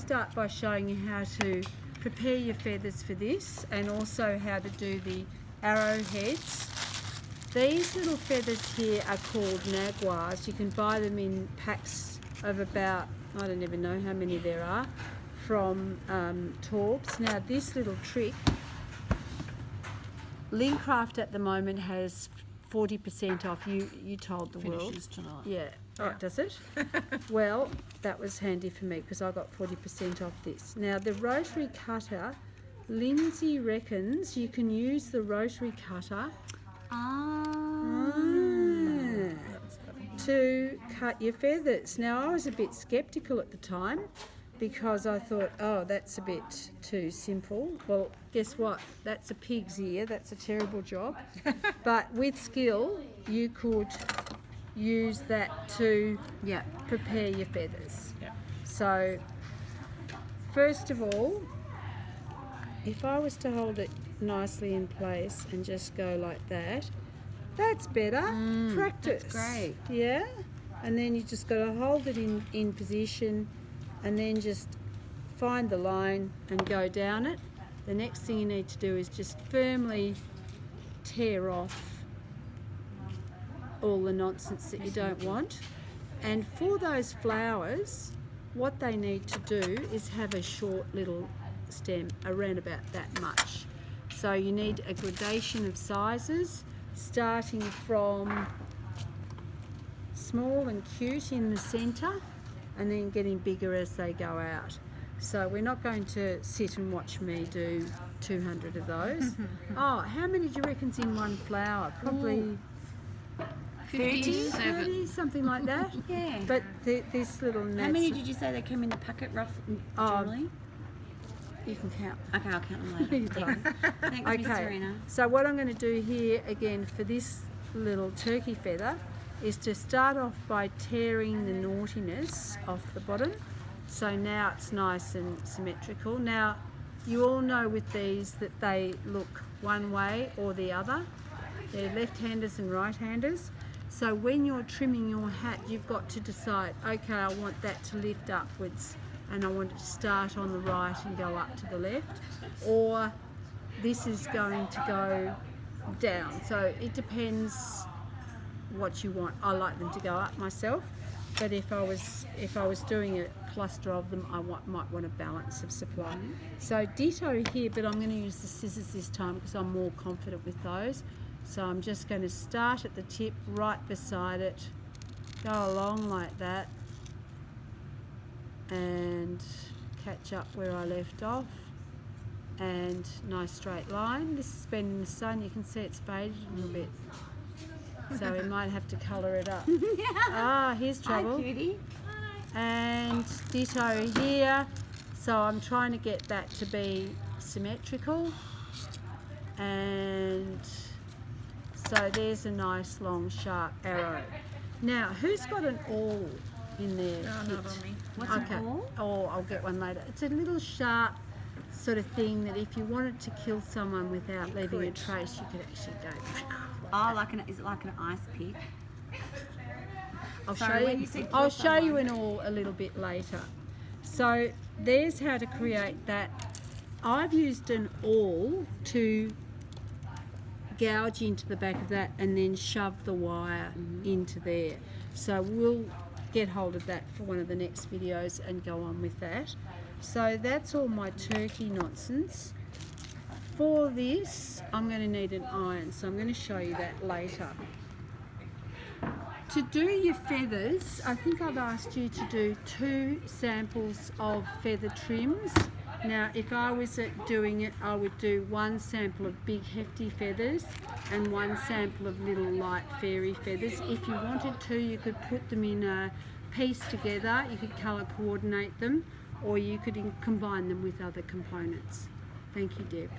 start by showing you how to prepare your feathers for this, and also how to do the arrowheads. These little feathers here are called naguas. You can buy them in packs of about, I don't even know how many there are, from Torbs. Now this little trick, Lincraft at the moment has 40% off. You told the world. Finishes tonight. Yeah. Oh, does it? Well, that was handy for me because I got 40% off this. Now the rotary cutter, Lindsay reckons you can use the rotary cutter to cut your feathers. Now I was a bit skeptical at the time because I thought, oh, that's a bit too simple. Well, guess what? That's a pig's ear. That's a terrible job. But with skill, you could use that to prepare your feathers. Yeah. So, first of all, if I was to hold it nicely in place and just go like that, that's better. Practice. That's great. Yeah? And then you just got to hold it in position and then just find the line and go down it. The next thing you need to do is just firmly tear off all the nonsense that you don't want. And for those flowers, what they need to do is have a short little stem, around about that much. So you need a gradation of sizes, starting from small and cute in the centre and then getting bigger as they go out. So we're not going to sit and watch me do 200 of those. Oh, how many do you reckon's in one flower? Probably 30, something like that. Yeah. But this little gnats... How many did you say they come in the packet generally? You can count. Okay, I'll count them later. Thanks, Miss Serena. So what I'm going to do here again for this little turkey feather is to start off by tearing the naughtiness off the bottom. So now it's nice and symmetrical. Now you all know with these that they look one way or the other. They're left-handers and right-handers. So when you're trimming your hat, you've got to decide, okay, I want that to lift upwards and I want it to start on the right and go up to the left, or this is going to go down. So it depends what you want. I like them to go up myself, but if I was doing a cluster of them, I might want a balance of supply. So ditto here, but I'm going to use the scissors this time because I'm more confident with those. So I'm just going to start at the tip, right beside it, go along like that, and catch up where I left off, and nice straight line. This has been in the sun, you can see it's faded a little bit, so we might have to colour it up. Here's trouble. Hi, cutie. And ditto here, so I'm trying to get that to be symmetrical, and so there's a nice long sharp arrow. Now who's got an awl in there? No, not on me. What's an awl? Oh, I'll get one later. It's a little sharp sort of thing that if you wanted to kill someone without leaving a trace, you could actually go. Oh, is it like an ice pick? I'll show you an awl a little bit later. So there's how to create that. I've used an awl to gouge into the back of that and then shove the wire into there. So we'll get hold of that for one of the next videos and go on with that. So that's all my turkey nonsense. For this, I'm going to need an iron, so I'm going to show you that later. To do your feathers, I think I've asked you to do 2 samples of feather trims. Now, if I was doing it, I would do 1 sample of big hefty feathers and 1 sample of little light fairy feathers. If you wanted to, you could put them in a piece together, you could colour coordinate them, or you could combine them with other components. Thank you, Deb.